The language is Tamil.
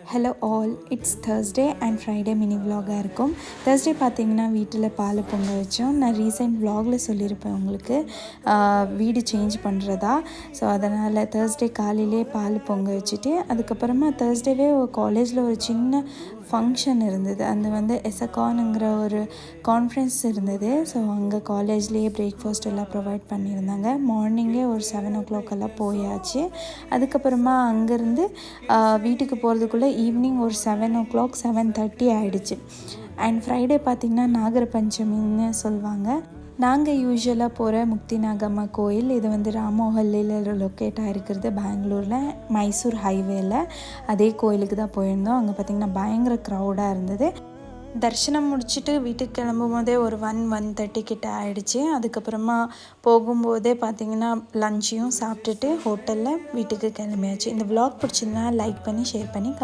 Hello all, it's Thursday and Friday mini விலாகாக இருக்கும். Thursday பார்த்திங்கன்னா வீட்டில் பால் பொங்க வச்சோம். நான் ரீசெண்ட் விலாகில் சொல்லியிருப்பேன் உங்களுக்கு வீடு சேஞ்ச் பண்ணுறதா. ஸோ அதனால் Thursday காலையிலே பால் பொங்க வச்சுட்டு அதுக்கப்புறமா Thursdayவே காலேஜில் ஒரு சின்ன ஃபங்க்ஷன் இருந்தது. அது எசகானுங்கிற ஒரு கான்ஃபரன்ஸ் இருந்தது. ஸோ அங்கே காலேஜ்லேயே பிரேக்ஃபாஸ்ட் எல்லாம் ப்ரொவைட் பண்ணியிருந்தாங்க. மார்னிங்கே ஒரு 7 o'clock போயாச்சு. அதுக்கப்புறமா அங்கேருந்து வீட்டுக்கு போகிறதுக்குள்ளே ஈவினிங் ஒரு 7 o'clock 7:30 ஆகிடுச்சு. அண்ட் ஃப்ரைடே பார்த்திங்கன்னா நாகர பஞ்சமின்னு சொல்லுவாங்க. நாங்கள் யூஸ்வலாக போகிற முக்தி நாகம்மா கோயில் இது ராமோஹல்லியில் லொக்கேட் ஆகிருக்கிறது, பெங்களூரில் மைசூர் ஹைவேல. அதே கோயிலுக்கு தான் போயிருந்தோம். அங்கே பார்த்திங்கன்னா பயங்கர க்ரௌடாக இருந்தது. தரிசனம் முடிச்சுட்டு வீட்டுக்கு கிளம்பும் போதே ஒரு 1:30 கிட்ட ஆகிடுச்சு. அதுக்கப்புறமா போகும்போதே பார்த்திங்கன்னா லஞ்சையும் சாப்பிட்டுட்டு ஹோட்டலில் வீட்டுக்கு கிளம்பியாச்சு. இந்த விலாக் பிடிச்சிருந்தா லைக் பண்ணி ஷேர் பண்ணி